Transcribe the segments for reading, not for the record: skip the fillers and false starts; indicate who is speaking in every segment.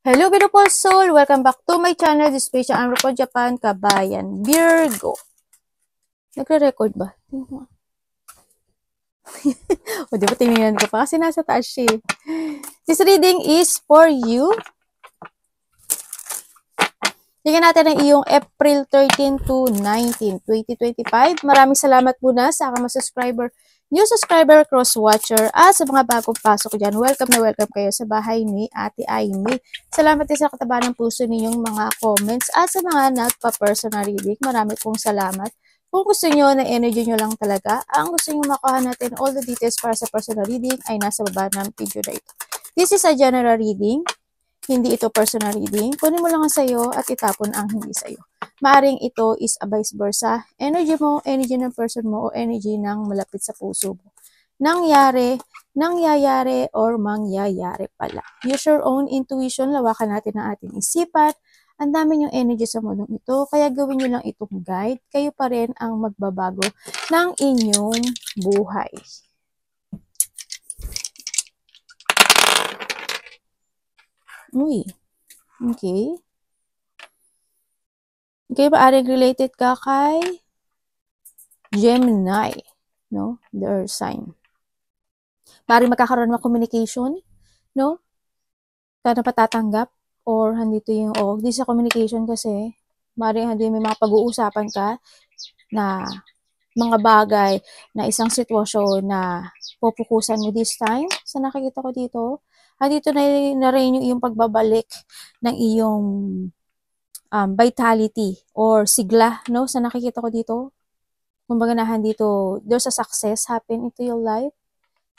Speaker 1: Hello beautiful soul! Welcome back to my channel, this page ang Record Japan, Kabayan, Virgo. Nagre-record ba? O di ba tingnan ko pa kasi nasa taas siya. This reading is for you. Tingnan natin ang iyong April 13 to 19, 2025. Maraming salamat muna sa aking mga subscriber, new subscriber, cross-watcher, at sa mga bagong pasok dyan. Welcome na welcome kayo sa bahay ni Ate Aimee. Salamat din sa kataba ng puso ninyong mga comments at sa mga nagpa-personal reading. Marami pong salamat. Kung gusto nyo na energy nyo lang talaga, ang gusto nyo makuha natin, all the details para sa personal reading ay nasa baba ng video na ito. This is a general reading. Hindi ito personal reading. Kunin mo lang ang sayo at itapon ang hindi sayo. Maaring ito is a vice versa. Energy mo, energy ng person mo, o energy ng malapit sa puso mo. Nangyari, nangyayari, or mangyayari pala. Use your own intuition. Lawakan natin ang ating isipan. Ang dami yung energy sa mundong ito. Kaya gawin nyo lang itong guide. Kayo pa rin ang magbabago ng inyong buhay. Uy. Okay. Okay, maaring related ka kay Gemini, no? Their sign. Maaring magkakaroon ng communication, no? Kaya patatanggap or handito yung this sa communication kasi maaring handito may mga pag-uusapan ka na mga bagay na isang sitwasyon na pupukusan mo this time. Sa nakikita ko dito, handito na rin yung pagbabalik ng iyong vitality or sigla, no? Sa nakikita ko dito, kumbaga nahan dito, there's a success happen into your life.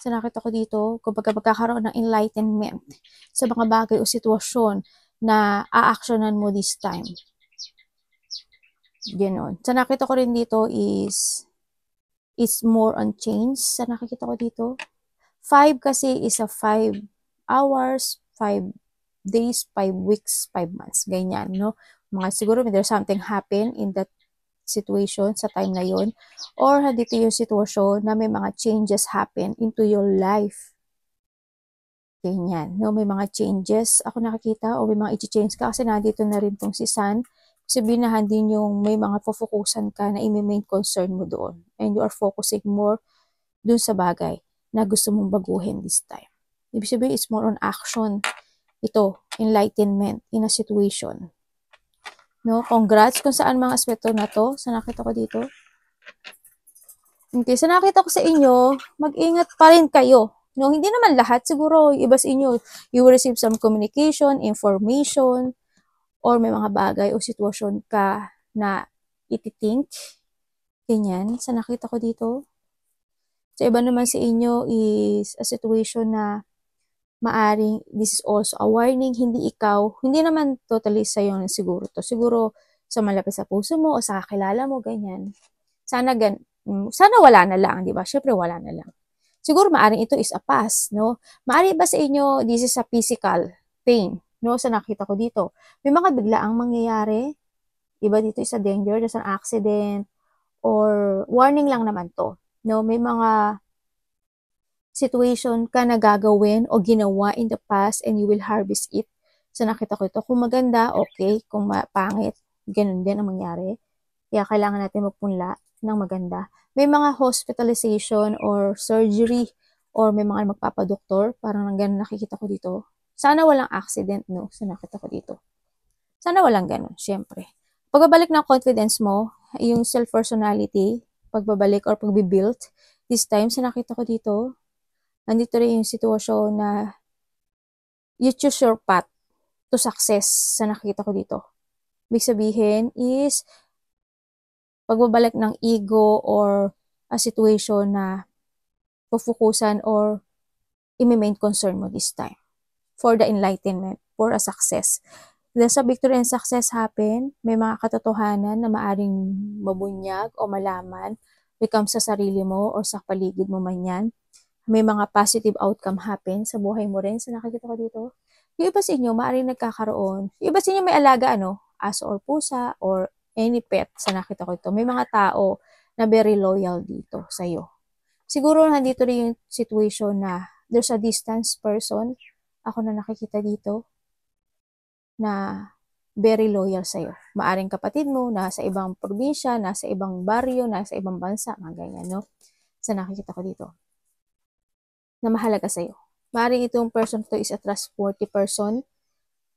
Speaker 1: Sa nakita ko dito, kumbaga magkakaroon ng enlightenment sa mga bagay o sitwasyon na a-actionan mo this time. Ganon. Sa nakita ko rin dito is more on change. Sa nakikita ko dito, 5 kasi is a 5 hours, 5 days, 5 weeks, 5 months. Ganyan, no? Mga siguro there's something happen in that situation sa time na yon, or dito yung sitwasyon na may mga changes happen into your life. Ganyan, no? May mga changes ako nakikita o may mga i-change ka kasi nandito na rin tong si Sun. Sabihin na din yung may mga focusan ka na i-main concern mo doon and you are focusing more dun sa bagay na gusto mong baguhin this time. Ibig sabihin, it's more on action. Ito, enlightenment in a situation. No, congrats kung saan mga aspeto na to. Sa nakita ko dito. Okay, sa nakita ko sa inyo, mag-ingat pa rin kayo. No, hindi naman lahat. Siguro, iba sa inyo, you will receive some communication, information, or may mga bagay o sitwasyon ka na iti-think. Ganyan, sa nakita ko dito. Sa iba naman sa inyo is a situation na maaring this is also a warning, hindi ikaw, hindi naman totally sa'yo na siguro to. Siguro sa malapit sa puso mo o sa kakilala mo, ganyan. Sana wala na lang, di ba? Syempre wala na lang. Siguro maaring ito is a past, no? Maaring ba sa inyo, this is a physical pain, no? Sa nakita ko dito. May mga biglaang mangyayari, iba dito is a danger, there's an accident, or warning lang naman to, no? May mga situation ka na gagawin o ginawa in the past and you will harvest it. So nakita ko ito. Kung maganda, okay. Kung pangit, ganun din ang mangyari. Kaya kailangan natin magpunla ng maganda. May mga hospitalization or surgery or may mga magpapadoktor. Parang ganun nakikita ko dito. Sana walang accident, no? So nakita ko dito. Sana walang ganun, syempre. Pagbabalik ng confidence mo, yung self-personality, pagbabalik or pagbibuild, this time, sa nakita ko dito, nandito rin yung sitwasyon na you choose your path to success sa nakikita ko dito. Ibig sabihin is pagbabalik ng ego or a situation na pufukusan or i-main concern mo this time for the enlightenment, for a success. Dahil sa victory and success happen, may mga katotohanan na maaring mabunyag o malaman become sa sarili mo or sa paligid mo man yan. May mga positive outcome happen sa buhay mo rin. Sa nakikita ko dito, yung iba sa inyo, maaaring nagkakaroon. Yung iba sa inyo may alaga, aso or pusa or any pet. Sa nakita ko ito, may mga tao na very loyal dito sa iyo. Siguro nandito rin yung situation na there's a distance person. Ako na nakikita dito. na very loyal sa'yo. Maaring kapatid mo, nasa ibang probinsya, nasa ibang baryo, nasa ibang bansa, mga ganyan, no? Sa nakikita ko dito, na mahalaga sa'yo. Maaring itong person to is a trustworthy person.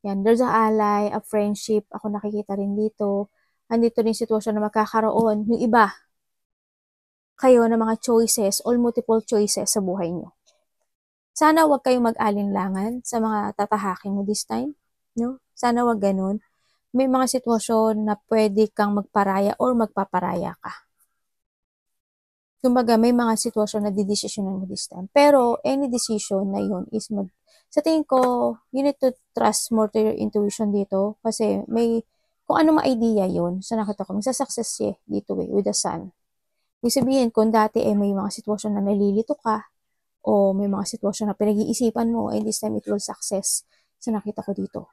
Speaker 1: Yan, there's a ally, a friendship, ako nakikita rin dito. Andito rin sitwasyon na magkakaroon, yung iba, kayo na mga choices or multiple choices sa buhay nyo. Sana wag kayong mag-alinlangan sa mga tatahakin mo this time, no? Sana wag ganun. May mga sitwasyon na pwede kang magparaya or magpaparaya ka. Kumbaga, may mga sitwasyon na didesisyonan mo this time. Pero, any decision na yun is sa tingin ko, you need to trust more to your intuition dito. Kasi may, kung ano ma-idea yun, sa nakita ko, magsasuccess siya dito with the sun. Ibig sabihin, kung dati may mga sitwasyon na nalilito ka, o may mga sitwasyon na pinag-iisipan mo, and this time it will success. Sa nakita ko dito.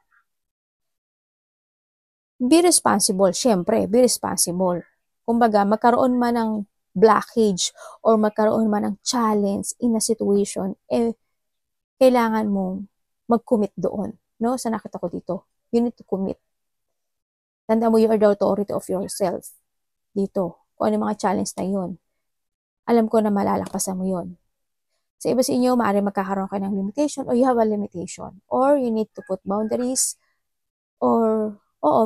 Speaker 1: Be responsible, syempre, be responsible. Kumbaga, magkaroon man ng blockage or magkaroon man ng challenge in a situation, kailangan mong mag-commit doon. No? Sa nakita ko dito, you need to commit. Tanda mo, you are the authority of yourself. Dito, kung ano mga challenge na yun. Alam ko na malalakasan mo yun. Sa iba sa inyo, maaari magkakaroon ka ng limitation or you have a limitation. Or you need to put boundaries or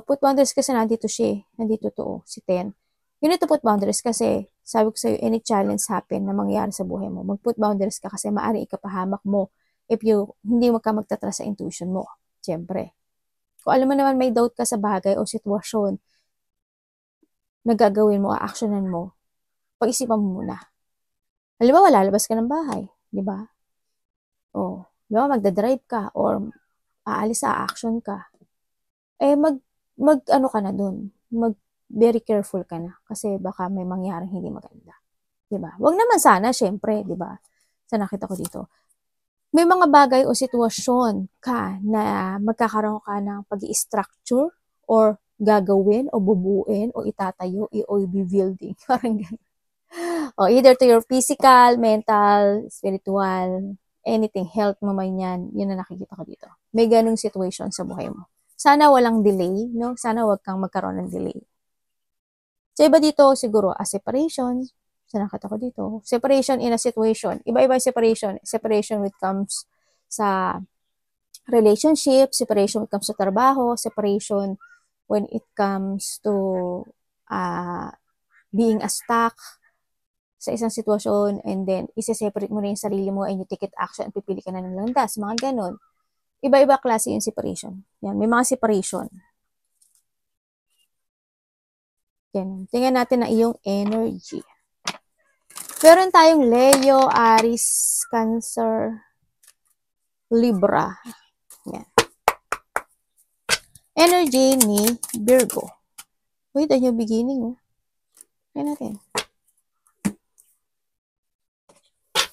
Speaker 1: put boundaries kasi nandito siya. Nandito to, si 10. You need to put boundaries kasi sabi ko sa'yo, any challenge happen na mangyayari sa buhay mo. Mag-put boundaries ka kasi maaari ikapahamak mo if hindi mo ka magtatrust sa intuition mo. Siyempre. Kung alam mo naman may doubt ka sa bagay o sitwasyon na gagawin mo, actionan mo, pag-isipan mo muna. Halimbawa, lalabas ka ng bahay. Di ba? O, di ba, magdadrive ka or aalis sa action ka. Ano ka na dun. Very careful ka na kasi baka may mangyaring hindi maganda. Diba? Wag naman sana, syempre, diba? Sa nakita ko dito. May mga bagay o sitwasyon ka na magkakaroon ka ng pag-i-structure or gagawin o bubuin o itatayo o i-building. Parang ganun. O either to your physical, mental, spiritual, anything, health mo man yan, yun na nakikita ko dito. May ganung situation sa buhay mo. Sana walang delay, no? Sana wag kang magkaroon ng delay. Sa iba dito, siguro, a separation. Sa nakita ko dito. Separation in a situation. Iba-iba separation. Separation when it comes sa relationship, separation when it comes sa trabaho, separation when it comes to being a stuck sa isang sitwasyon, and then isi-separate mo rin yung sarili mo and you take it action and pipili ka na ng landas, mga ganon. Iba-iba klase yung separation. Yan, may mga separation. Yan. Tingnan natin na iyong energy. Meron tayong Leo, Aries, Cancer, Libra. Yan. Energy ni Virgo. Wait, a new beginning. Oh. Tingnan natin.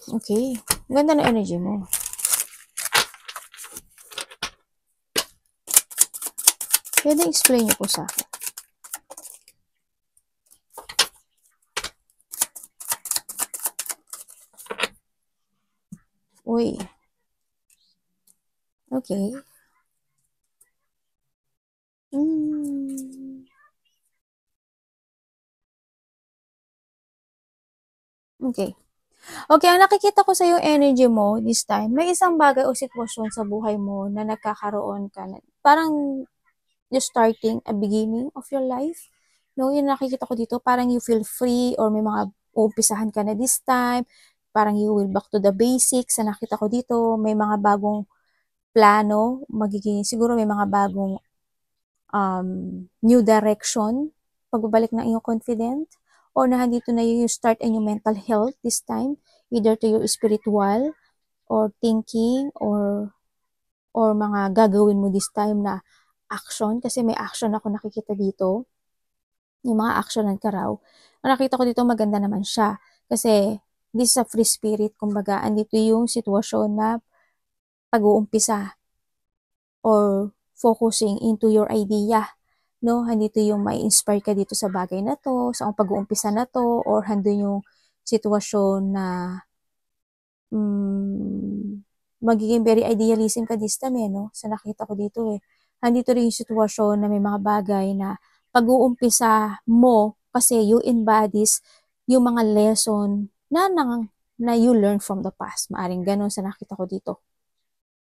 Speaker 1: Okay. Ganda na energy mo. Pwede explain niyo po sa akin. Uy. Okay. Okay. Okay, ang nakikita ko sa yung energy mo this time, may isang bagay o sitwasyon sa buhay mo na nagkakaroon ka na, parang you're starting a beginning of your life. No, yun nakikita ko dito, parang you feel free or may mga uumpisahan ka na this time, parang you will back to the basics. Sa nakita ko dito, may mga bagong plano, siguro may mga bagong new direction, pagbabalik ng iyong confident, or nandito na you start in your mental health this time, either to your spiritual, or thinking, or mga gagawin mo this time na action, kasi may action ako nakikita dito, yung mga actionan ka raw. Ang nakita ko dito, maganda naman siya, kasi this is a free spirit, kumbaga, andito yung sitwasyon na pag-uumpisa, or focusing into your idea, no? Handito yung may inspire ka dito sa bagay na to, sa pag-uumpisa na to, or handun yung sitwasyon na magiging very idealism ka this time, no? Sa nakita ko dito, andito rin yung sitwasyon na may mga bagay na pag-uumpisa mo kasi you embodies yung mga lesson na you learn from the past. Maaring ganun sa nakita ko dito.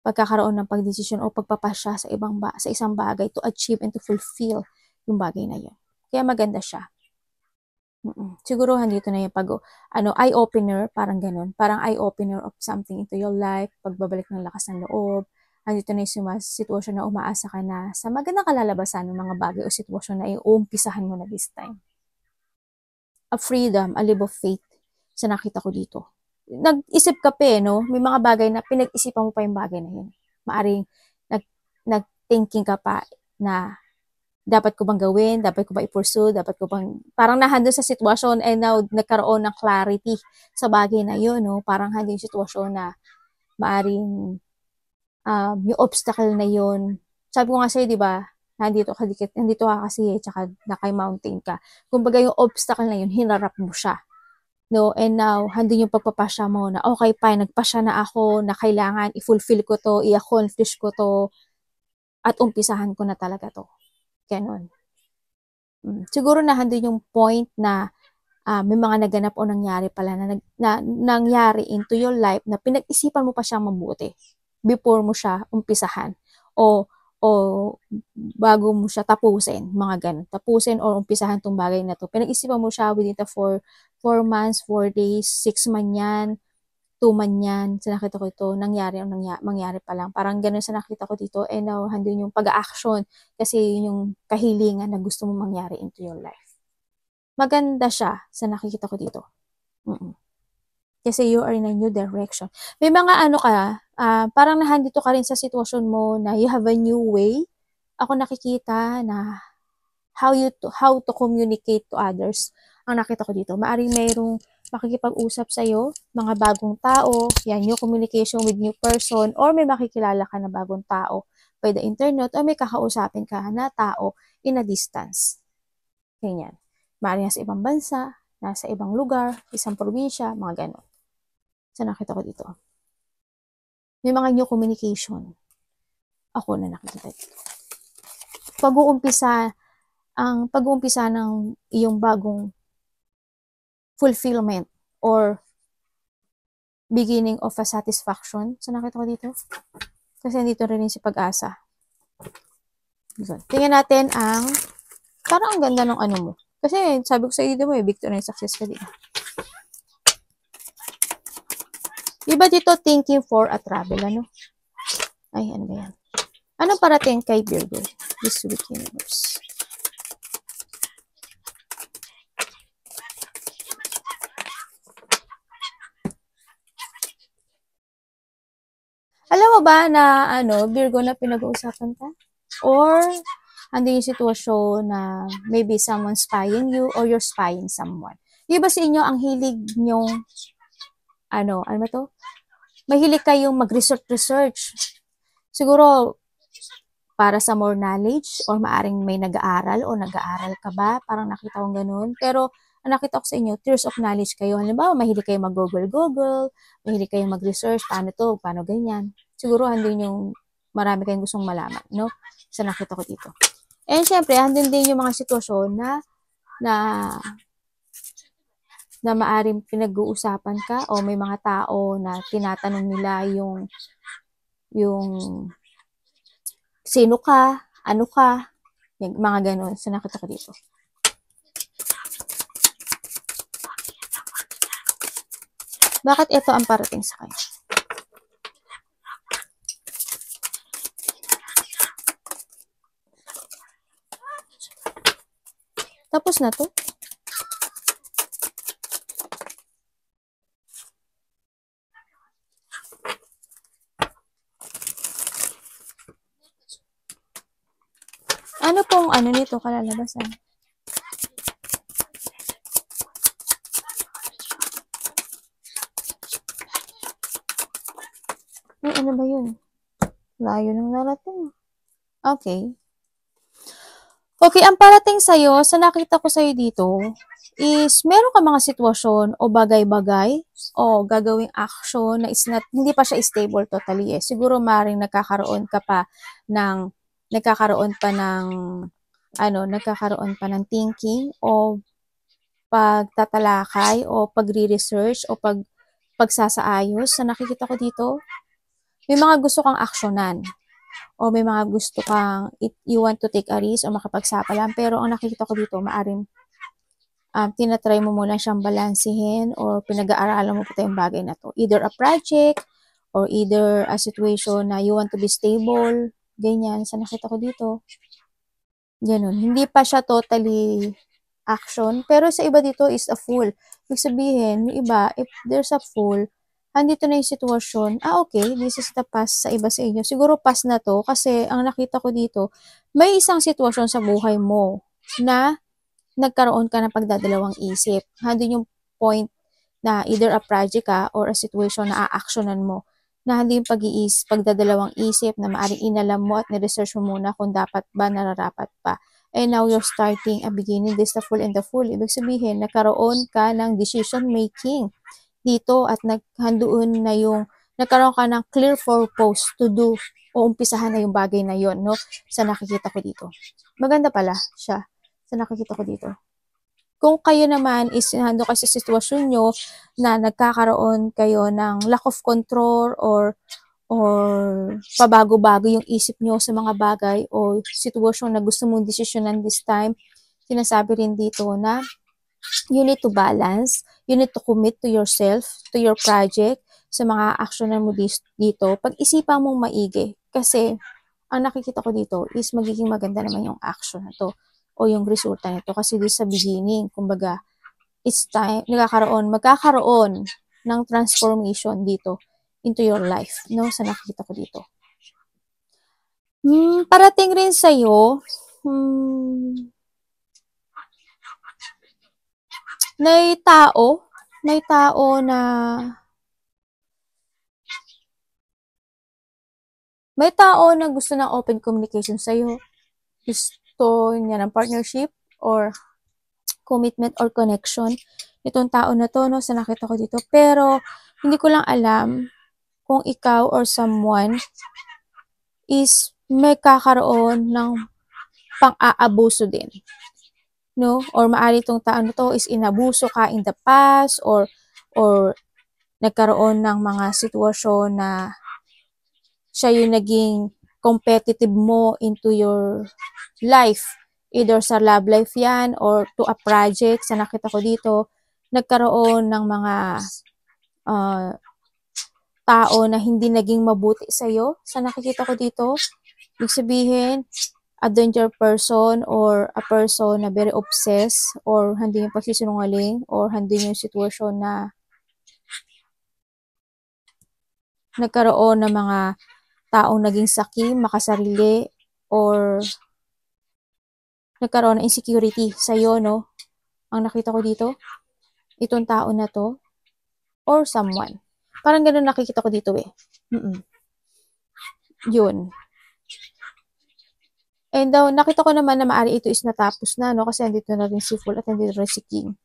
Speaker 1: Pagkakaroon ng pagdesisyon o pagpapasya sa isang bagay to achieve and to fulfill yung bagay na yun. Kaya maganda siya. Siguro handito na yung eye-opener, parang ganun. Parang eye-opener of something into your life, pagbabalik ng lakas ng loob. Handito na yung sitwasyon na umaasa ka na sa magandang kalalabasan ng mga bagay o sitwasyon na iuumpisahan mo na this time. A freedom, a leap of faith sa nakita ko dito. Nag-isip ka pa no? May mga bagay na pinag-isipan mo pa yung bagay na yun. Maaring nag-thinking ka pa na dapat ko bang gawin, dapat ko ba i-pursue, dapat ko bang, parang nahando sa sitwasyon and now nagkaroon ng clarity sa bagay na yun, no? Parang hando yung sitwasyon na maaring yung obstacle na yun. Sabi ko nga sa'yo, di ba, nandito ka kasi, tsaka naka-mountain ka. Kumbaga yung obstacle na yun, hinarap mo siya. No? And now, hando yung pagpapasya mo na, okay, fine, nagpasya na ako, na kailangan i-fulfill ko to, i-accomplish ko to, at umpisahan ko na talaga to. Ganon. Siguro na handun yung point na may mga naganap o nangyari pala na nangyari into your life na pinag-isipan mo pa siyang mabuti before mo siya umpisahan o bago mo siya tapusin, mga ganun. Tapusin o umpisahan tong bagay na to. Pinag-isipan mo siya within the 4 months, 4 days, 6 man yan, 2 man yan. Sa nakita ko ito, mangyari pa lang. Parang ganun sa nakita ko dito. And now, handun yung pag-action kasi yun yung kahilingan na gusto mong mangyari into your life. Maganda siya sa nakikita ko dito. Kasi you are in a new direction. May mga parang nahandito ka rin sa sitwasyon mo na you have a new way. Ako nakikita na how to communicate to others. Ang nakita ko dito, maaring mayroong makikipag-usap sa'yo, mga bagong tao, yan, new communication with new person, or may makikilala ka na bagong tao by the internet, or may kakausapin ka na tao in a distance. Ganyan. Maaring nasa ibang bansa, nasa ibang lugar, isang probinsya, mga ganon. So, nakita ko dito. May mga new communication. Ako na nakikita dito. Pag-uumpisa ng iyong bagong fulfillment or beginning of a satisfaction. So, nakita ko dito. Kasi dito rin si Pag-asa. Tingnan natin parang ang ganda ng ano mo. Kasi sabi ko sa iyo mo, victory and success ka din. Diba dito, thinking for a travel, ano? Ay, ano ba yan? Anong parating kay Virgo? This week universe. Alam mo ba na Virgo na pinag-uusapan ka? Or andun yung sitwasyon na maybe someone spying you or you're spying someone. Di ba sa inyo ang hilig nyong ano ba to? Mahilig kayong mag-research. Siguro para sa more knowledge or maaring may nag-aaral o nag-aaral ka ba? Parang nakita kong ganun. Pero ang nakita ko sa inyo, tears of knowledge kayo. Halimbawa, mahilig kayong mag-google, mahilig kayong mag-research, paano to, paano ganyan. Siguro handun yung marami kayong gustong malaman, no? Sa nakita ko dito. And syempre, handun din yung mga sitwasyon na maaring pinag-uusapan ka o may mga tao na tinatanong nila yung sino ka, ano ka, yung mga ganun. So, nakita ko dito. Bakit ito ang parating sa kanya? Tapos na to. Ano pong nito kalalabasan? Ay, ano ba yun? Layo ng narating. Okay. Okay, ang parating sa'yo, sa nakita ko sa'yo dito, is meron ka mga sitwasyon o bagay-bagay o gagawing action na hindi pa siya stable totally eh. Siguro maring nagkakaroon ka pa ng nagkakaroon pa ng thinking o pagtatalakay o pagre-research o pagsasaayos sa nakikita ko dito. May mga gusto kang aksyonan o may mga gusto kang you want to take a risk o makipagsapalaran, pero ang nakikita ko dito maaring tinatry mo muna siyang balansehin or pinag-aaralan mo pa yung bagay na to. Either a project or either a situation na you want to be stable, ganyan, sa nakita ko dito. Ganun. Hindi pa siya totally action, pero sa iba dito is a fool. Ibig sabihin, yung iba, if there's a fool, andito na yung sitwasyon, okay, this is the past sa iba sa inyo. Siguro past na to, kasi ang nakita ko dito, may isang sitwasyon sa buhay mo na nagkaroon ka ng pagdadalawang isip. Handun yung point na either a project ka or a situation na a-actionan mo, na hindi yung pagdadalawang isip na maaaring inalam mo at ni-research mo muna kung dapat ba, nararapat pa. And now you're starting a beginning, this the full and the full. Ibig sabihin, nagkaroon ka ng decision making dito at nagkaroon ka ng clear purpose to do o umpisahan na yung bagay na yon, no? Sa nakikita ko dito. Maganda pala siya sa nakikita ko dito. Kung kayo naman is nando kayo sa sitwasyon nyo na nagkakaroon kayo ng lack of control or pabago-bago yung isip nyo sa mga bagay o sitwasyon na gusto mong desisyonan this time, sinasabi rin dito na you need to balance, you need to commit to yourself, to your project, sa mga aksyonan mo dito, pag-isipan mong maigi. Kasi, ang nakikita ko dito is magiging maganda naman yung action na to o yung resulta nito. Kasi this sa beginning, kumbaga, it's time, magkakaroon ng transformation dito into your life, no? Sa nakikita ko dito. Parating rin sa'yo, may tao na gusto ng open communication sa'yo. Gusto niya ng partnership or commitment or connection. Itong tao na to, no, sa nakita ko dito. Pero, hindi ko lang alam kung ikaw or someone is may kakaroon ng pang-aabuso din. No? Or maari itong tao na to is inabuso ka in the past or nagkaroon ng mga sitwasyon na siya yung naging competitive mo into your life. Either sa love life yan or to a project. Sa nakita ko dito, nagkaroon ng mga tao na hindi naging mabuti sa'yo. Sa nakikita ko dito, ibig sabihin, a danger person or a person na very obsessed or hindi yung pagsisinungaling or hindi yung sitwasyon na nagkaroon ng mga taong naging sakim, makasarili, or nagkaroon ng insecurity sa'yo, no? Ang nakita ko dito, itong tao na to, or someone. Parang ganun nakikita ko dito eh. Yun. And nakita ko naman na maari ito is natapos na, no? Kasi andito na rin si Fool at andito rin si King.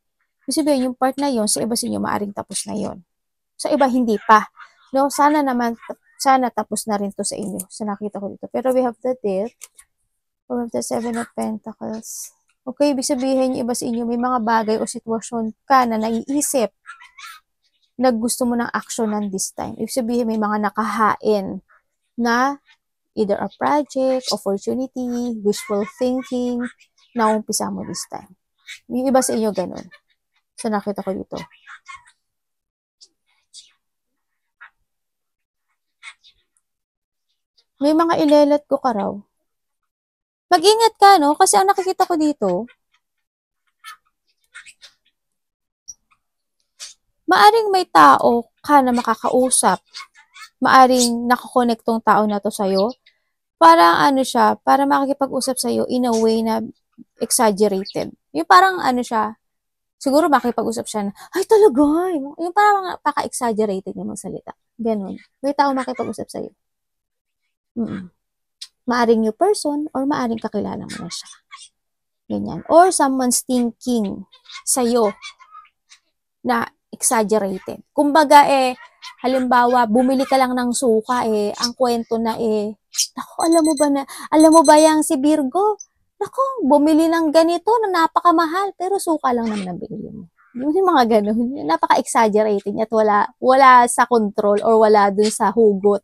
Speaker 1: Kasi yung part na yon sa iba sa inyo, maaring tapos na yon. Sa iba, hindi pa. No? Sana tapos na rin to sa inyo. Sa nakita ko dito. Pero we have the Death. We have the Seven of Pentacles. Okay, ibig sabihin yung iba sa inyo, may mga bagay o sitwasyon ka na naiisip na gusto mo ng aksyonan this time. Ibig sabihin, may mga nakahain na either a project, opportunity, wishful thinking, na umpisa mo this time. Yung iba sa inyo ganun. So, nakita ko dito. May mga ilelat ko ka raw. Mag-ingat ka, no? Kasi ang nakikita ko dito, maaring may tao ka na makakausap. Maaring nakakonect tong tao na to sa'yo. Parang siya, para makikipag-usap sa'yo in a way na exaggerated. Yung parang siya, siguro makipag-usap siya na, ay talaga, yung parang paka-exaggerated niya magsalita. Ganun. May tao makipag-usap sa'yo. Maaring new person or maaring kakilala mo na siya. Ganyan. Or someone's thinking sa'yo na exaggerated. Kumbaga halimbawa, bumili ka lang ng suka ang kwento na Naku, alam mo ba yang si Virgo? Naku, bumili ng ganito na napakamahal, pero suka lang naman ang binili mo. Yung mga ganun, napaka-exaggerating at wala sa control or wala dun sa hugot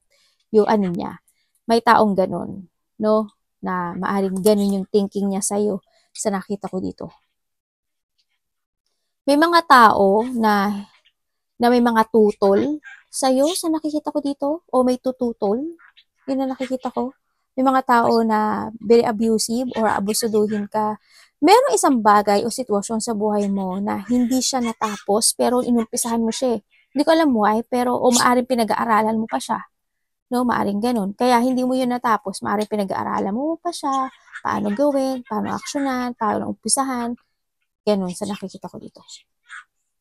Speaker 1: yung ano niya. May taong ganun, no? Na maaring ganun yung thinking niya sa'yo sa nakita ko dito. May mga tao na may mga tutol sa'yo sa nakikita ko dito o may tututol. Yun ang nakikita ko. May mga tao na very abusive or abusuduhin ka. Merong isang bagay o sitwasyon sa buhay mo na hindi siya natapos pero inumpisahan mo siya. Hindi ko alam why, pero o maaring pinag-aaralan mo pa siya. No, maaring ganun. Kaya hindi mo yun natapos, maaring pinag-aaralan mo pa siya, paano gawin, paano aksyonan, paano umpisahan, ganun sa nakikita ko dito.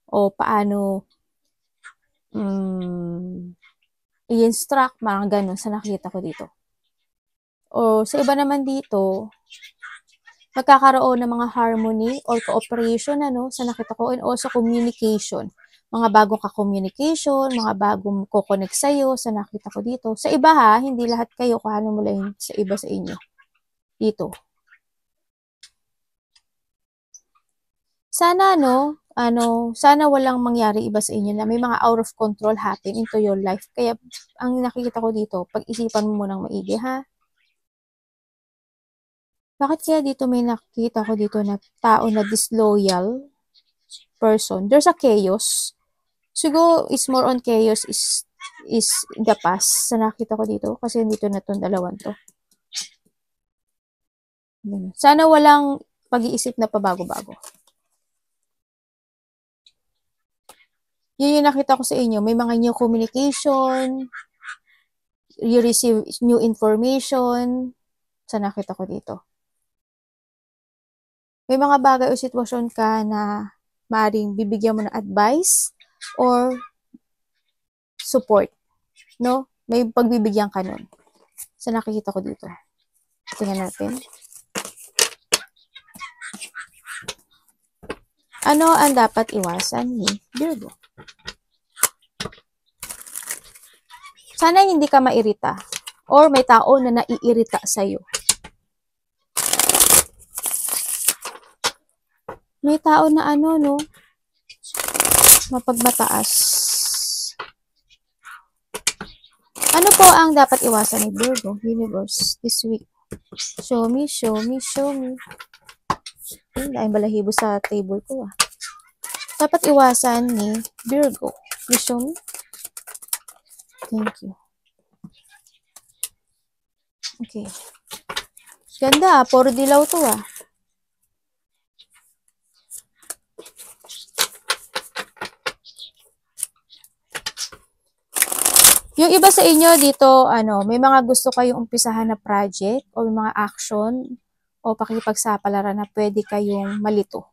Speaker 1: O paano i-instruct, mga ganun sa nakikita ko dito. O sa iba naman dito, magkakaroon ng mga harmony or cooperation sa nakita ko, and also communication. Mga bagong ka-communication, mga bagong ko-connect sa'yo sa nakita ko dito. Sa iba hindi lahat kayo, kung mo lang sa iba sa inyo. Dito. Sana sana walang mangyari iba sa inyo na may mga out of control happen into your life. Kaya ang nakikita ko dito, pag-isipan mo munang maigi, ha? Bakit kaya dito may nakita ko dito na tao na disloyal person? There's a chaos. Siguro is more on chaos is the past sa nakita ko dito kasi dito na tong dalawang to. Sana walang pag-iisip na pabago-bago. Yun yung nakita ko sa inyo. May mga new communication, you receive new information sa nakita ko dito. May mga bagay o sitwasyon ka na maaaring bibigyan mo ng advice or support, no? May pagbibigyan ka nun. Sa nakikita ko dito. Tingnan natin. Ano ang dapat iwasan ni Virgo? Sana hindi ka mairita or may tao na naiirita sa'yo. May tao na mapagmataas. Ano po ang dapat iwasan ni Virgo, Universe, this week? Show me, show me, show me. Dahil balahibo sa table ko Dapat iwasan ni Virgo. Please show me. Thank you. Okay. Ganda puro dilaw to Yung iba sa inyo dito, may mga gusto kayong umpisahan na project o may mga action o pakikipagsapalaran na pwede kayong malito.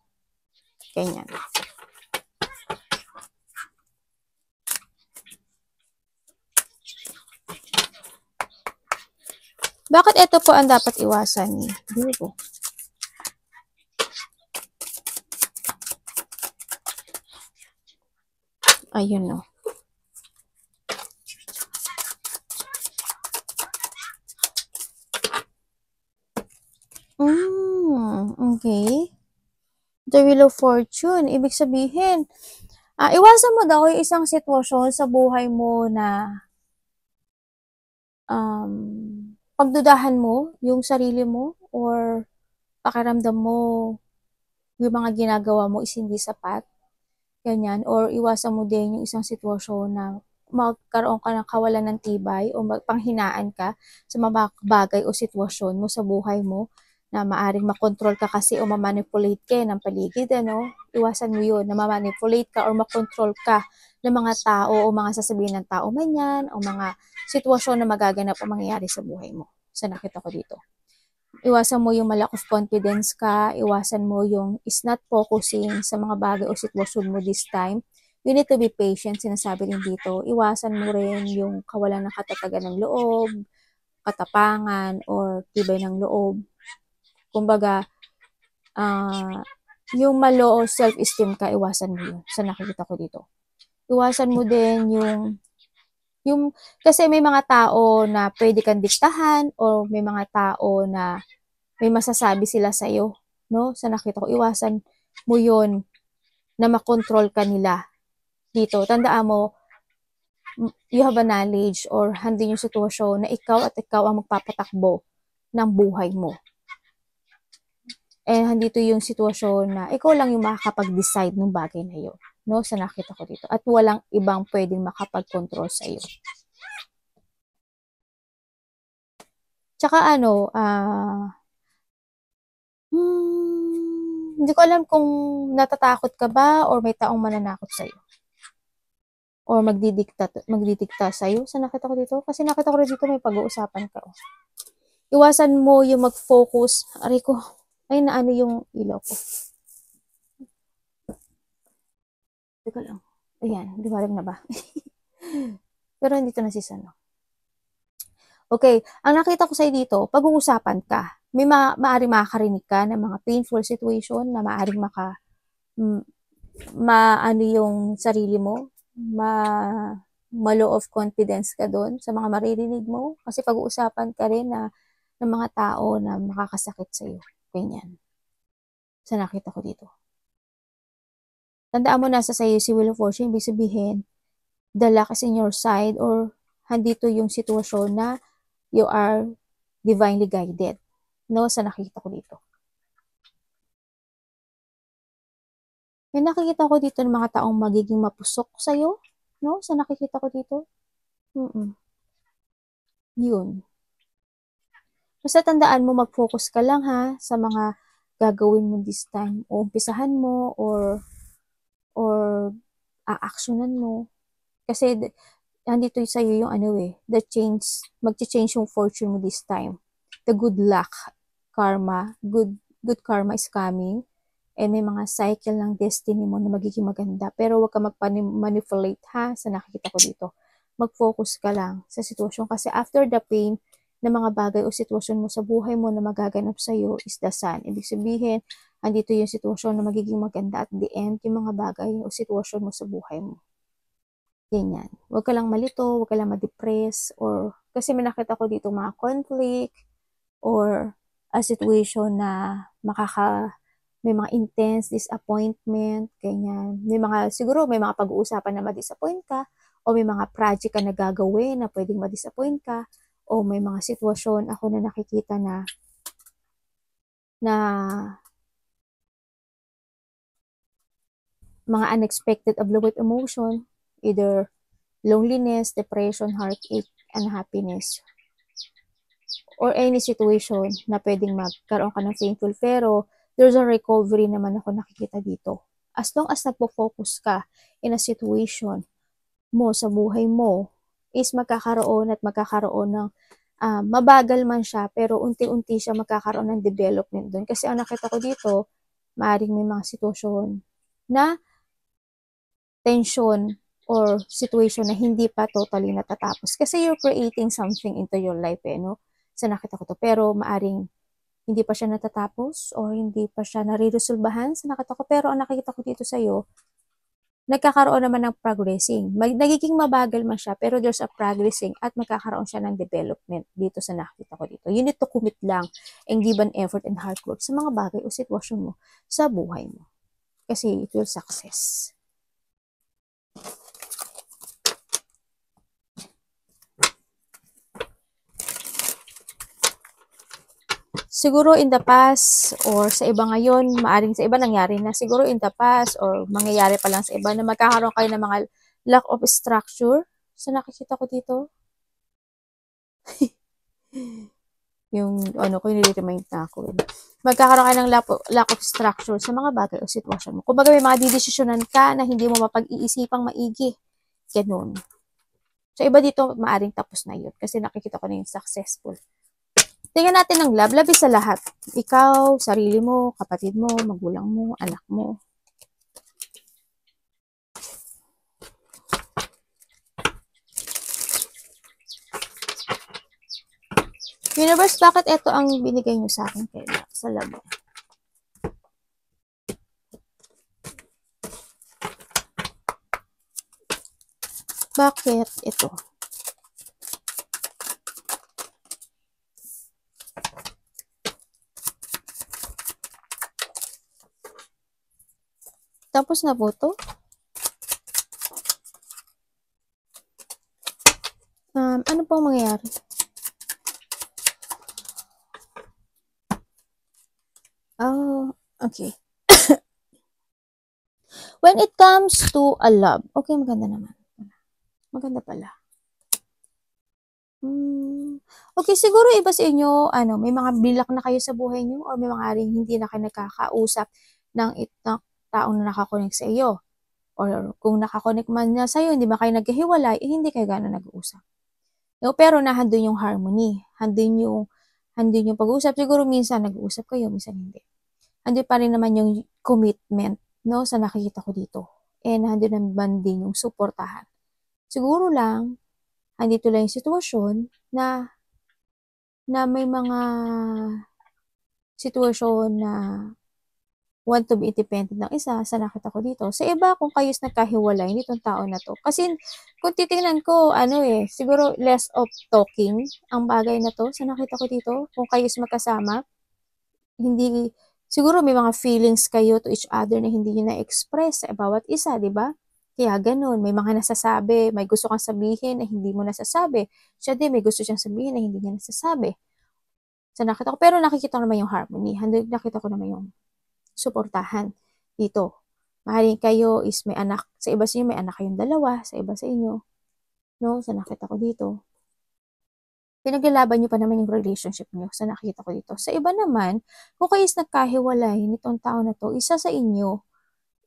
Speaker 1: Ganyan. Bakit ito po ang dapat iwasan ni Virgo? Ayun Okay. The Wheel of Fortune. Ibig sabihin, iwasan mo daw yung isang sitwasyon sa buhay mo na pagdudahan mo yung sarili mo or pakiramdam mo yung mga ginagawa mo is hindi sapat. Ganyan. Or iwasan mo din yung isang sitwasyon na magkaroon ka ng kawalan ng tibay o panghinaan ka sa mga bagay o sitwasyon mo sa buhay mo na maaring makontrol ka kasi o mamanipulate ka ng paligid, Iwasan mo yun, na mamanipulate ka or makontrol ka ng mga tao o mga sasabihin ng tao man yan o mga sitwasyon na magaganap o mangyayari sa buhay mo. Sa nakita ko dito. Iwasan mo yung lack of confidence ka, iwasan mo yung is not focusing sa mga bagay o sitwasyon mo this time. You need to be patient, sinasabi din dito. Iwasan mo rin yung kawalan ng katatagan ng loob, katapangan, or tibay ng loob. Kumbaga, yung malo o self-esteem ka, iwasan mo yun sa nakikita ko dito. Iwasan mo din yung Kasi may mga tao na pwede kang diktahan or may mga tao na may masasabi sila sa'yo, no? Sa nakita ko, iwasan mo yon na makontrol ka nila dito. Tandaan mo, you have a knowledge or handin yung sitwasyon na ikaw at ikaw ang magpapatakbo ng buhay mo. Handito yung sitwasyon na ikaw lang yung makakapag-decide ng bagay na yun, no? Sa nakita ko dito. At walang ibang pwedeng makapag-control sa iyo. Tsaka hindi ko alam kung natatakot ka ba or may taong mananakot sa iyo. Or magdidikta sa iyo. Sa nakita ko dito, kasi nakita ko rin dito may pag-uusapan ka. Iwasan mo yung mag-focus. Aray ko, ay naano yung ilaw ko. Teka lang. Ayan, liwanag na ba? Pero hindi to nasisano. Okay, ang nakita ko sa'yo dito, pag-uusapan ka. May maaaring makakarinig ka ng mga painful situation na maaaring maano yung sarili mo, ma-low of confidence ka doon sa mga maririnig mo. Kasi pag-uusapan ka rin ng mga tao na makakasakit sa'yo. Ganyan. Sa nakita ko dito. Tandaan mo nasa sa'yo si Wheel of Fortune, ibig sabihin, the luck is in your side or handito yung sitwasyon na you are divinely guided. No, sa nakita ko dito. May nakikita ko dito ng mga taong magiging mapusok sa'yo. No, sa nakikita ko dito. Yun. Basta tandaan mo, mag-focus ka lang ha sa mga gagawin mo this time. O umpisahan mo or a-actionan mo. Kasi nandito sa'yo yung mag-change yung fortune mo this time. The good luck, karma, good karma is coming. And may mga cycle ng destiny mo na magiging maganda. Pero huwag ka mag-manipulate ha sa nakikita ko dito. Mag-focus ka lang sa sitwasyon. Kasi after the pain na mga bagay o sitwasyon mo sa buhay mo na magaganap sa'yo is the sun. Ibig sabihin, andito yung sitwasyon na magiging maganda at the end, yung mga bagay o sitwasyon mo sa buhay mo. Ganyan. Huwag ka lang malito, huwag ka lang ma-depress, or kasi may nakita ko dito mga conflict or a situation na may mga intense disappointment, ganyan. Siguro may mga pag-uusapan na ma-disappoint ka, o may mga project ka na gagawin na pwedeng ma-disappoint ka, o may mga sitwasyon ako na nakikita na mga unexpected of emotion, either loneliness, depression, heartache, unhappiness, or any situation na pwedeng magkaroon ka ng painful, pero there's a recovery naman ako nakikita dito. As long as nagpo-focus ka in a situation mo sa buhay mo, is magkakaroon ng mabagal man siya, pero unti-unti siya magkakaroon ng development doon. Kasi ang nakita ko dito, maaaring may mga sitwasyon na tension or situation na hindi pa totally natatapos. Kasi you're creating something into your life, no? Sa nakita ko to. Pero maaring hindi pa siya natatapos or hindi pa siya nare-resolbahan sa nakita ko. Pero ang nakikita ko dito sa'yo, nagkakaroon naman ng progressing. Nagiging mabagal man siya, pero there's a progressing at magkakaroon siya ng development dito sa nakita ko dito. You need to commit lang and give an effort and hard work sa mga bagay o sitwasyon mo sa buhay mo. Kasi it will success. Siguro in the past or sa iba ngayon, maaring sa iba nangyari na. Siguro in the past or mangyayari pa lang sa iba na magkakaroon kayo ng mga lack of structure. So nakikita ko dito. Yung nire-remind na ako. Magkakaroon kayo ng lack of structure sa mga bagay o sitwasyon mo. Kung baga may mga didesisyonan ka na hindi mo mapag-iisipang maigi. Ganun. So iba dito, maaring tapos na yun. Kasi nakikita ko na yung successful. Tingnan natin ng love. Love is sa lahat. Ikaw, sarili mo, kapatid mo, magulang mo, anak mo. Universe, bakit ito ang binigay nyo sa akin kaya sa love? Bakit ito? Tapos na po to. Ano pong mangyayari? Oh, okay. When it comes to a love, okay, maganda naman. Maganda pala. Okay, siguro iba sa inyo, may mga bilak na kayo sa buhay niyo or may mga ring hindi na kayo nagkakausap ng taong na nakakonect sa iyo. Or kung nakakonect man na sa iyo, hindi ba kayo nagkahiwalay, hindi kayo gano'n nag-uusap. No, pero nandun yung harmony, handun yung pag-uusap. Siguro minsan nag-uusap kayo, minsan hindi. Andun pa rin naman yung commitment, no, sa nakikita ko dito. And handun naman din yung suportahan. Siguro lang, andito lang yung sitwasyon na may mga sitwasyon na want to be independent ng isa sa nakita ko dito. Sa iba, kung kayo nagkahiwalay nitong tao na to. Kasi kung titingnan ko, siguro less of talking ang bagay na to sa nakita ko dito. Kung kayo magkasama, hindi, siguro may mga feelings kayo to each other na hindi nyo na-express sa bawat isa, di ba? Kaya ganun, may mga nasasabi, may gusto kang sabihin na hindi mo nasasabi. Siya din, may gusto siyang sabihin na hindi niya nasasabi. Sa nakita ko, pero nakikita ko naman yung harmony. Nakita ko naman yung suportahan dito. Maaaring kayo is may anak. Sa iba sa inyo, may anak kayong dalawa. Sa iba sa inyo. No? Sa nakita ko dito. Pinaglalaban nyo pa naman yung relationship nyo sa nakita ko dito. Sa iba naman, kung kayo is nagkahiwalay nitong tao na to, isa sa inyo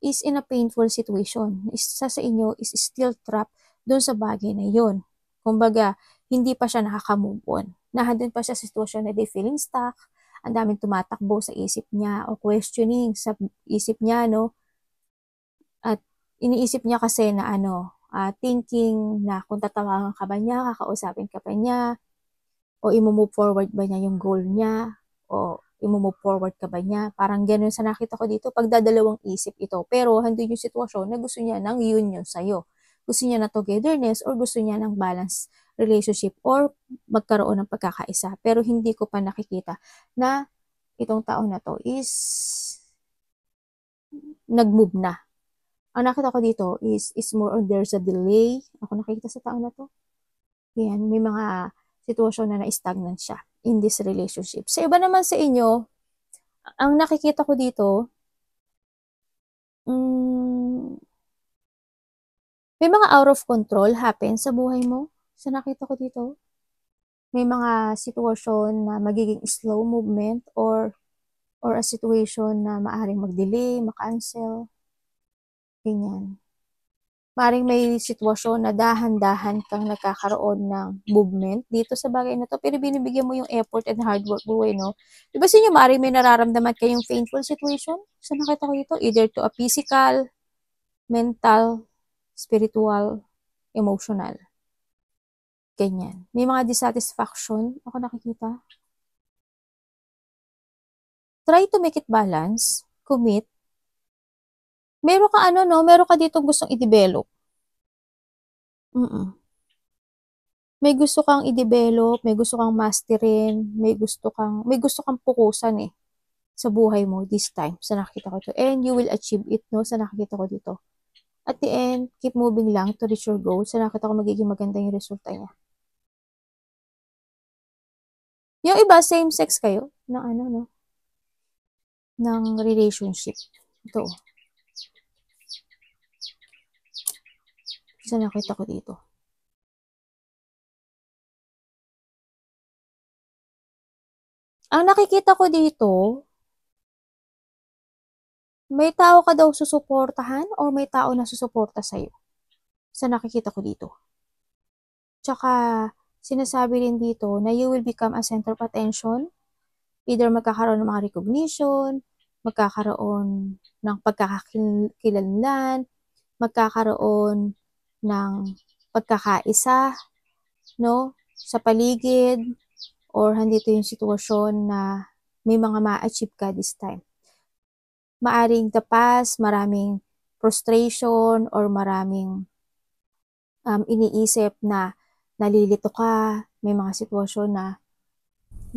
Speaker 1: is in a painful situation. Isa sa inyo is still trapped doon sa bagay na yon. Kumbaga, hindi pa siya nakaka-move on. Nandun pa siya sa sitwasyon na they feeling stuck, ang daming tumatakbo sa isip niya o questioning sa isip niya, no? At iniisip niya kasi na thinking na kung tatawagan ka ba niya, kakausapin ka pa niya, o i-move forward ba niya yung goal niya, o i-move forward ka ba niya. Parang ganun sa nakita ko dito, pagdadalawang isip ito. Pero handun yung sitwasyon na gusto niya ng union sa'yo. Gusto niya na togetherness or gusto niya ng balance relationship or magkaroon ng pagkakaisa. Pero hindi ko pa nakikita na itong tao na to is nag-move na. Ang nakita ko dito is more on there's a delay. Ako nakikita sa tao na to. Yan, may mga sitwasyon na na-stagnant siya in this relationship. Sa iba naman sa inyo, ang nakikita ko dito, may mga out of control happen sa buhay mo. Sa nakita ko dito, may mga sitwasyon na magiging slow movement or a situation na maaring mag-delay, makancel. Ganyan. Maring may sitwasyon na dahan-dahan kang nagkakaroon ng movement dito sa bagay na to, pero binibigyan mo yung effort and hard work buhay, no? Diba sa inyo, maring may nararamdaman kayong painful situation? So nakita ko dito, either to a physical, mental, spiritual, emotional. Ganyan. May mga dissatisfaction, ako nakikita. Try to make it balance, commit. Meron ka meron ka dito gustong i-develop. May gusto kang i-develop, may gusto kang masterin, may gusto kang pukusan sa buhay mo this time, sa nakikita ko to. And you will achieve it, no, sa nakikita ko dito. At the end, keep moving lang to reach your goal. Sa nakikita ko magiging maganda yung resulta niya. Yung iba, same sex kayo, ng ng relationship. Ito. Sa nakita ko dito. Ang nakikita ko dito, may tao ka daw susuportahan or may tao na susuporta sa'yo. Sa nakikita ko dito. Tsaka, sinasabi rin dito na you will become a center of attention. Either magkakaroon ng mga recognition, magkakaroon ng pagkakakilanlan, magkakaroon ng pagkakaisa, no, sa paligid, or handito yung sitwasyon na may mga ma-achieve ka this time. Maaring the past, maraming frustration or maraming iniisip na nalilito ka, may mga sitwasyon na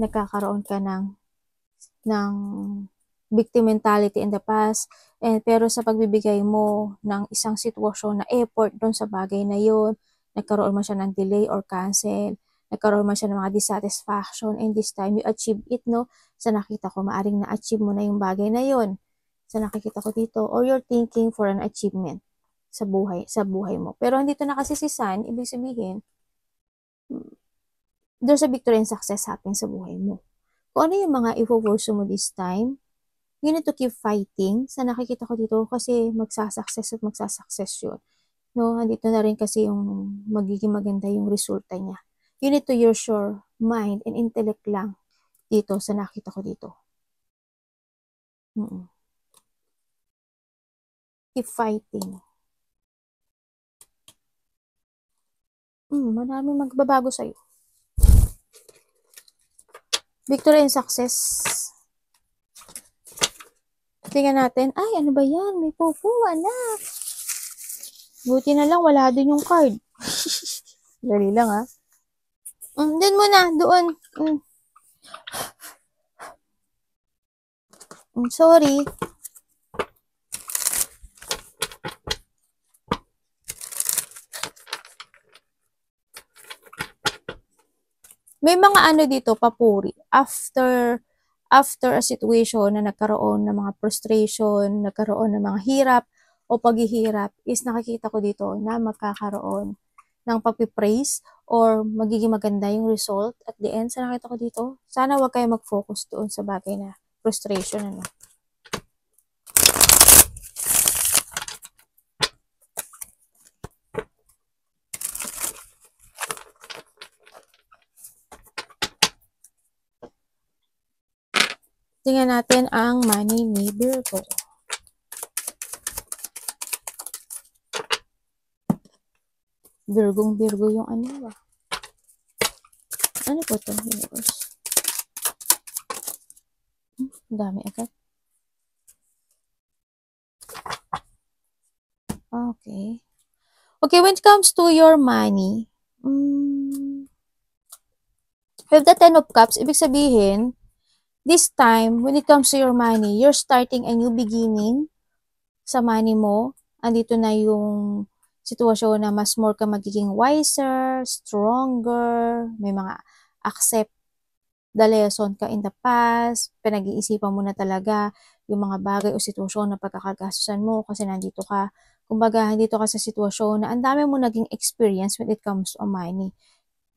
Speaker 1: nagkakaroon ka ng victim mentality in the past. Pero sa pagbibigay mo ng isang sitwasyon na effort doon sa bagay na yun, nagkaroon man siya ng delay or cancel, nagkaroon man siya ng mga dissatisfaction, and this time you achieve it, no? Sa nakita ko, maaring na-achieve mo na yung bagay na yun. Sa nakikita ko dito, or you're thinking for an achievement sa buhay mo. Pero andito na kasi si Sun, ibig sabihin, there's a victory and success happen sa buhay mo. Kung ano yung mga i-pursue mo this time, you need to keep fighting. Sa nakikita ko dito, kasi magsasucess yun. No, andito na rin kasi yung magiging maganda yung resulta niya. You need to use your mind and intellect lang dito sa nakita ko dito. Keep fighting. Marami magbabago sa'yo. Victory and success. Tingnan natin. Ay, ano ba yan? May pupo, anak. Buti na lang, wala din yung card. Dali lang, ha? Doon muna, doon. Sorry. May mga ano dito, papuri. After a situation na nagkaroon ng mga frustration, nagkaroon ng mga hirap o paghihirap, is nakikita ko dito na magkakaroon ng pagpipraise or magiging maganda yung result at the end. Sa nakita ko dito, sana wag kayo mag-focus doon sa bagay na frustration, ano. Tingnan natin ang money ni Virgo. Virgo yung ano ba? Ano po ito? Dami agad. Okay. Okay, when it comes to your money, with the 10 of Cups, ibig sabihin, this time, when it comes to your money, you're starting a new beginning sa money mo. Andito na yung sitwasyon na mas more ka magiging wiser, stronger, may mga accept the lesson ka in the past, pinag-iisipan mo na talaga yung mga bagay o sitwasyon na pagkakagastusan mo kasi nandito ka. Kumbaga, nandito ka sa sitwasyon na ang dami mo naging experience when it comes to money.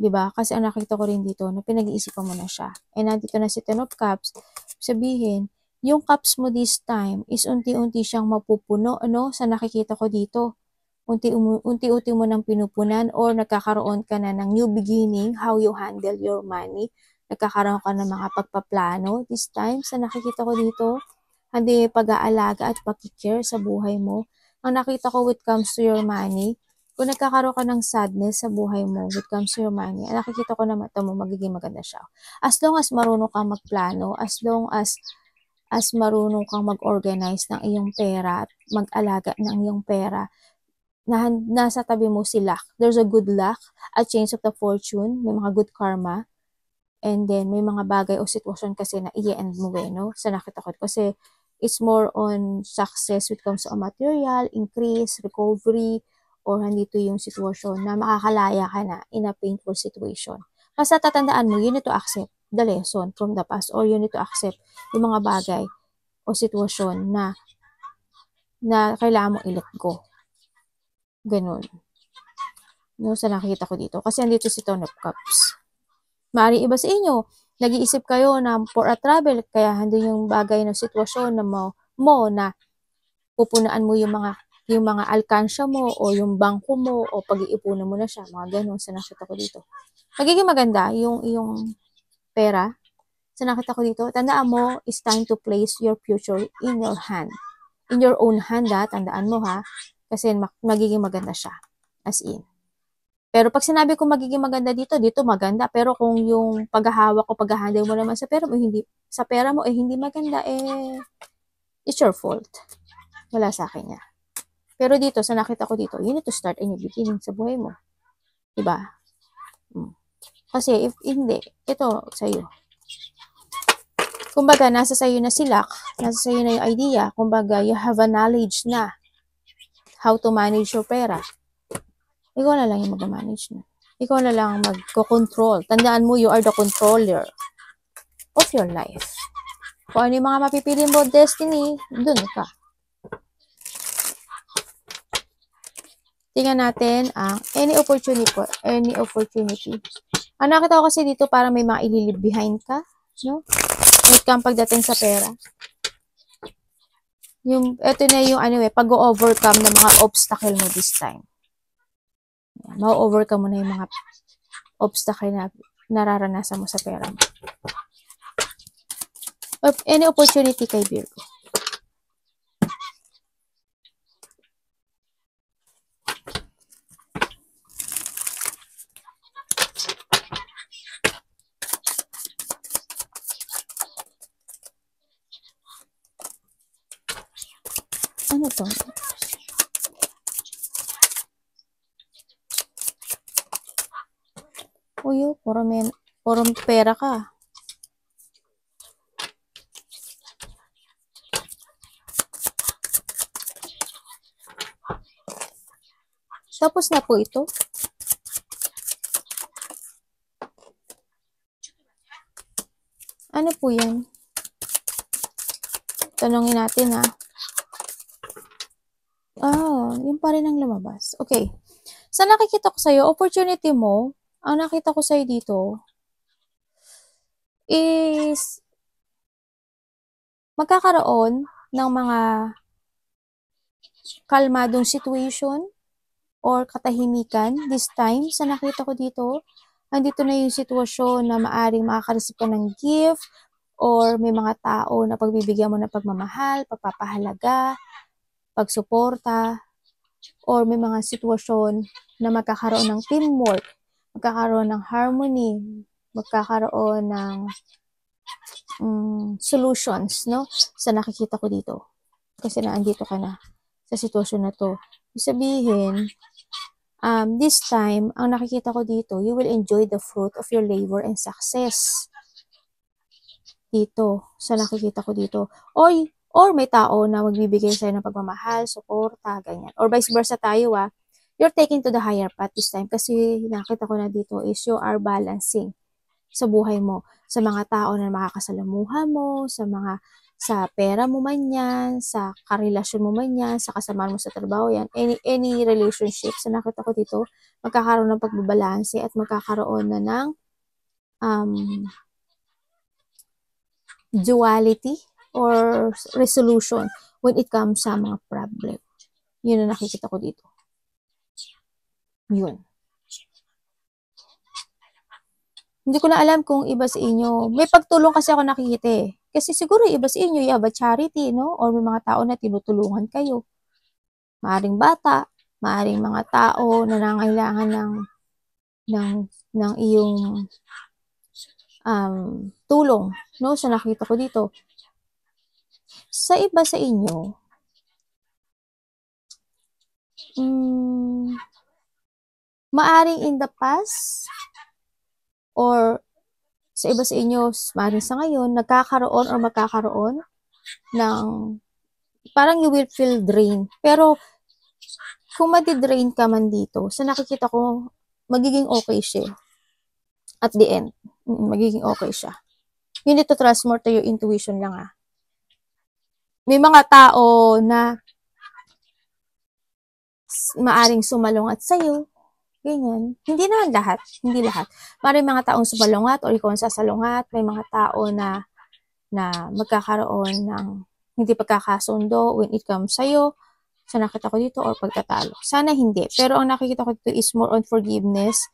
Speaker 1: Diba? Kasi ang nakita ko rin dito na pinag-iisipan mo na siya. And nandito na si 10 of Cups, sabihin, yung cups mo this time is unti-unti siyang mapupuno, ano, sa nakikita ko dito. Unti-unti mo nang pinupunan or nagkakaroon ka na ng new beginning, how you handle your money. Nagkakaroon ka ng mga pagpaplano this time sa nakikita ko dito. Hindi pag-aalaga at pag-care sa buhay mo. Ang nakita ko when it comes to your money, kung nagkakaroon ka ng sadness sa buhay mo when it comes to your money, nakikita ko na mata mo magiging maganda siya. As long as marunong kang magplano, as long as marunong kang mag-organize ng iyong pera at mag-alaga ng iyong pera, nasa tabi mo si luck. There's a good luck, a change of the fortune, may mga good karma, and then may mga bagay o sitwasyon kasi na i-end mo no? Sa nakita ko. Kasi it's more on success when it comes to a material, increase, recovery, or nandito yung sitwasyon na makakalaya ka na in a painful situation. Kasi tatandaan mo, you need to accept the lesson from the past or you need to accept yung mga bagay o sitwasyon na kailangan mo i-let go. Ganun. No, sa nakikita ko dito. Kasi andito si 10 of Cups. Maaaring iba sa inyo, nag-iisip kayo na for a travel, kaya hindi yung bagay na sitwasyon na mo na pupunaan mo yung mga alkansya mo o yung bangko mo o pag-iipunan mo na siya, mga ganun sa nakita ko dito. Magiging maganda yung pera sa nakita ko dito. Tandaan mo, it's time to place your future in your hand. In your own hand, tandaan mo ha, kasi magiging maganda siya. As in. Pero pag sinabi ko magiging maganda dito maganda. Pero kung yung paghahawak o paghahandle mo naman sa pera mo, hindi maganda, it's your fault. Wala sa akin niya. Pero dito, sa nakita ko dito, you need to start a new beginning sa buhay mo. Diba? Kasi if hindi, ito sa'yo. Kumbaga, nasa sayo na si luck, nasa sayo na yung idea. Kumbaga, you have a knowledge na how to manage your pera. Ikaw na lang yung mag-manage na. Ikaw na lang mag-control. Tandaan mo, you are the controller of your life. Kung ano yung mga mapipili mo destiny, dun ka. Tingnan natin ang any opportunity po. Any opportunity. Ang nakita ko kasi dito para may mga ililib behind ka. No? Wait kang pagdating sa pera. Ito na yung pag-overcome ng mga obstacle mo this time. Ma-overcome mo na yung mga obstacle na nararanasan mo sa pera mo. Any opportunity kay Virgo. Ano to? Uy, puro pera ka. Tapos na po ito. Ano po yan? Tanongin natin ha. Yun pa rin ang lumabas. Okay. Sa nakikita ko sa'yo, opportunity mo, ang nakita ko sa'yo dito is magkakaroon ng mga kalmadong situation or katahimikan this time. Sa nakita ko dito, andito na yung sitwasyon na maaring makaka-receive ka ng gift or may mga tao na pagbibigyan mo ng pagmamahal, pagpapahalaga, pagsuporta, or may mga sitwasyon na magkakaroon ng teamwork, magkakaroon ng harmony, magkakaroon ng solutions, no? Sa nakikita ko dito. Kasi naandito ka na sa sitwasyon na to. Ibig sabihin, this time, ang nakikita ko dito, you will enjoy the fruit of your labor and success. Dito, sa nakikita ko dito. Or may tao na magbibigay sa'yo ng pagmamahal, suporta, ganyan. Or vice versa tayo, you're taking to the higher path this time. Kasi nakita ko na dito is you are balancing sa buhay mo. Sa mga tao na makakasalamuha mo, sa pera mo man yan, sa karelasyon mo man yan, sa kasamahan mo sa trabaho yan, any relationship. Sa nakita ko dito, magkakaroon ng pagbabalanse at magkakaroon na ng duality or resolution when it comes sa mga problem. Yun ang nakikita ko dito. Yun. Hindi ko na alam kung iba sa inyo. May pagtulong kasi ako nakikita eh. Kasi siguro iba sa inyo, you have a charity, no? Or may mga tao na tinutulungan kayo. Maaring bata, maaring mga tao na nangailangan ng iyong tulong, no? So nakita ko dito. Sa iba sa inyo, maaring in the past or sa iba sa inyo, maaring sa ngayon, nagkakaroon or magkakaroon ng parang you will feel drained. Pero kung madidrain ka man dito, sa nakikita ko, magiging okay siya. At the end, magiging okay siya. You need to trust more to your intuition lang May mga tao na maaring sumalungat sa'yo. Ganyan. Hindi naman lahat. Hindi lahat. Maring mga taong sumalungat o ikaw ang sasalungat. May mga tao na magkakaroon ng hindi pagkakasundo when it comes sa'yo. Sa nakita ko dito or pagtatalo. Sana hindi. Pero ang nakikita ko dito is more on forgiveness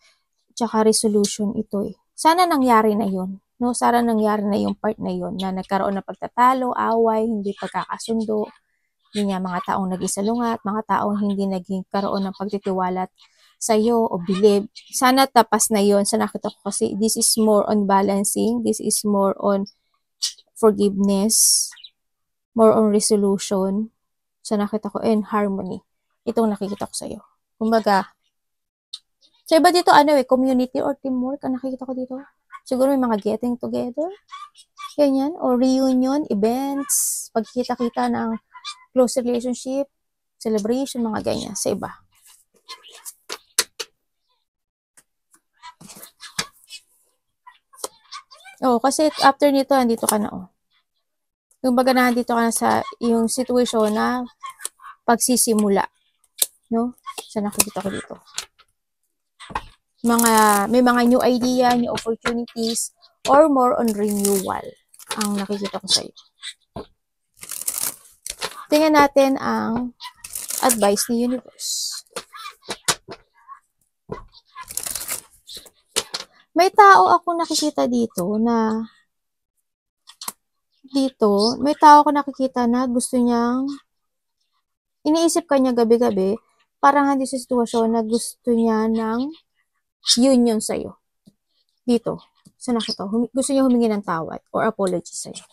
Speaker 1: tsaka resolution ito Sana nangyari na yun. No? Sana nangyari na yung part na yun na nagkaroon ng pagtatalo, away, hindi pagkakasundo. Yun nga, mga taong naging salungat, mga taong hindi naging karoon ng pagtitiwalat sa'yo o believe. Sana tapas na yun. Sa nakita ko kasi this is more on balancing. This is more on forgiveness. More on resolution. Sa nakita ko and harmony. Itong nakikita ko sa'yo. Kumbaga, sa iba dito, community or teamwork ang nakikita ko dito. Siguro may mga getting together. Ganyan. O reunion, events, pagkita-kita ng close relationship, celebration, mga ganyan sa iba. Oh, kasi after nito, andito ka na, oh. Yung baga nandito ka na sa yung situation na pagsisimula. No? So, nakikita ko dito. May mga new idea, new opportunities, or more on renewal ang nakikita ko sa iyo. Tingnan natin ang advice ni Universe. May tao ako nakikita dito na may tao ako nakikita na gusto niyang iniisip ka niya gabi-gabi, parang hindi sa sitwasyon na gusto niya ng union sa'yo. Dito, sa nakita, gusto niya humingi ng tawad or apology sa'yo.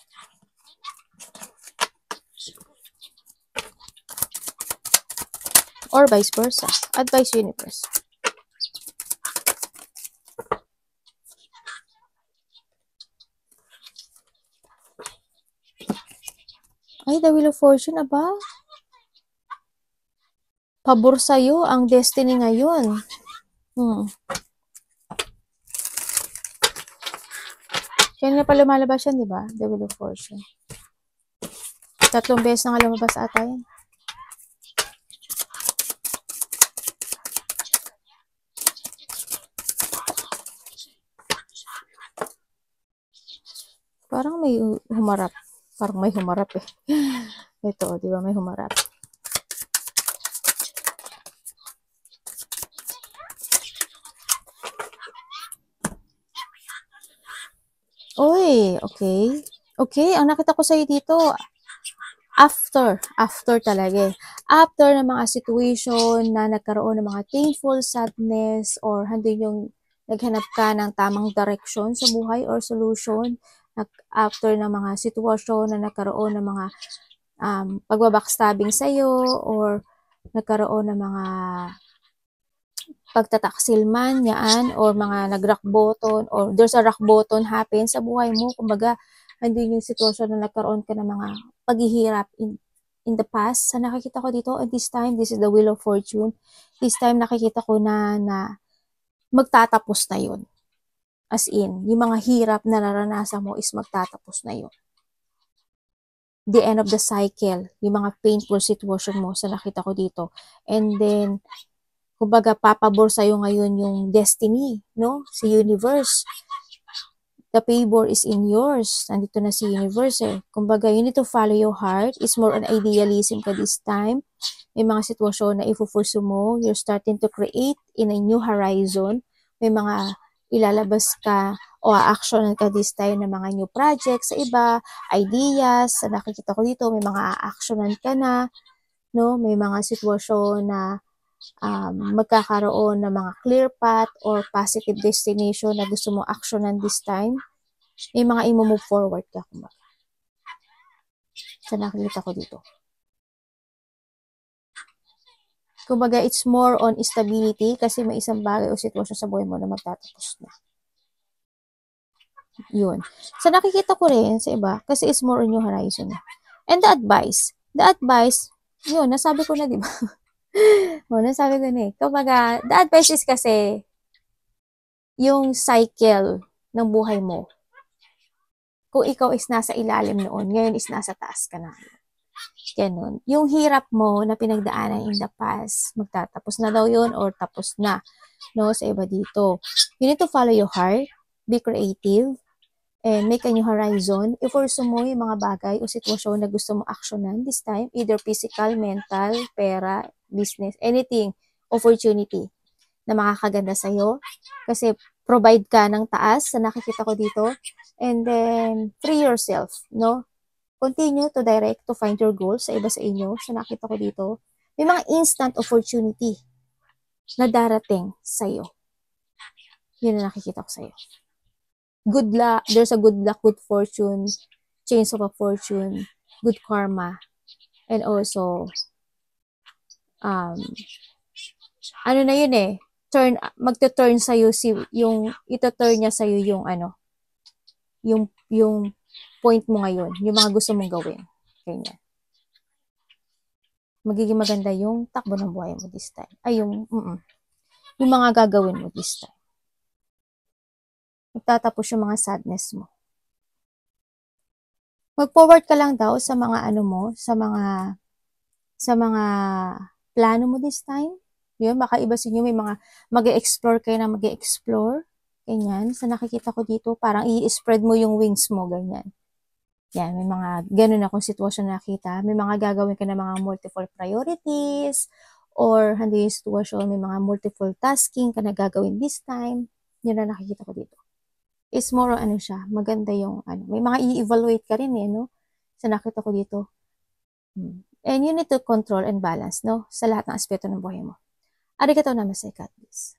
Speaker 1: Or vice versa. Advice Universe. Ay, the Wheel of Fortune, aba? Pabor sa'yo ang destiny ngayon. Kaya nga pa lumalabas yan, di ba? The Wheel of Fortune. 3 beses na nga lumabas ata yan. Parang may humarap. Parang may humarap eh. Ito, di ba? May humarap. Oy, okay. Okay, ang nakita ko sa'yo dito, after talaga eh. After ng mga situation na nagkaroon ng mga painful sadness or hindi yung naghanap ka ng tamang direction sa buhay or solution, after ng mga sitwasyon na nagkaroon ng mga pagbabackstabbing sa'yo or nagkaroon ng mga pagtataksil man yan or mga nag-rock bottom or there's a rock bottom happen sa buhay mo. Kumbaga, hindi yung sitwasyon na nagkaroon ka ng mga paghihirap in the past. Sa nakikita ko dito, and this time, this is the Wheel of Fortune. This time, nakikita ko na magtatapos na yun. As in, yung mga hirap na naranasan mo is magtatapos na yun. The end of the cycle, yung mga painful situation mo sa nakita ko dito. And then, kumbaga, papabor sa'yo ngayon yung destiny, no? Si Universe. The favor is in yours. Nandito na si Universe eh. Kumbaga, you need to follow your heart. It's more on idealism ka this time. May mga sitwasyon na ipupursue mo. You're starting to create in a new horizon. May mga ilalabas ka o a-actionan ka this time ng mga new projects sa iba, ideas. Nakikita ko dito, may mga a-actionan ka na. No? May mga sitwasyon na magkakaroon ng mga clear path or positive destination na gusto mo actionan this time. May mga i-move forward ka. Sa nakikita ko dito. Kumbaga, it's more on stability kasi may isang bagay o sitwasyon sa buhay mo na magtatapos na. Yun. So, nakikita ko rin sa iba kasi it's more on your horizon. And the advice, yun, nasabi ko na, di ba? Nasabi ko na eh. Kumbaga, the advice is kasi yung cycle ng buhay mo. Kung ikaw is nasa ilalim noon, ngayon is nasa taas ka na. Ganun. Yung hirap mo na pinagdaanan in the past, magtatapos na daw yun or tapos na. No, sa iba dito. You need to follow your heart, be creative, and make a new horizon. I-pursue mo yung mga bagay o sitwasyon na gusto mo actionan this time, either physical, mental, pera, business, anything, opportunity na makakaganda sa'yo. Kasi provide ka ng taas sa nakikita ko dito. And then, free yourself, no? Continue to direct to find your goals sa iba sa inyo. Sa nakita ko dito, may mga instant opportunity na darating sa'yo. Yun ang nakikita ko sa'yo. Good luck, there's a good luck, good fortune, change of a fortune, good karma, and also, ano na yun eh, magte-turn sa'yo ito-turn niya sa'yo yung yung point mo ngayon, yung mga gusto mong gawin. Ganyan. Magiging maganda yung takbo ng buhay mo this time. Ay, yung mga gagawin mo this time. Magtatapos yung mga sadness mo. Mag-forward ka lang daw sa mga ano mo, sa mga plano mo this time. Yun, baka iba sa inyo may mga mag-e-explore kayo na mag-e-explore. Ganyan. Sa nakikita ko dito, parang i-spread mo yung wings mo, ganyan. Yan, may mga ganun akong sitwasyon na nakita. May mga gagawin ka na mga multiple priorities, or hindi yung sitwasyon, may mga multiple tasking ka na gagawin this time. Yun na nakikita ko dito. It's more on ano siya, maganda yung ano. May mga i-evaluate ka rin eh, no? Sa nakita ko dito. And you need to control and balance, no? Sa lahat ng aspeto ng buhay mo. Arigatou namaste, God bless.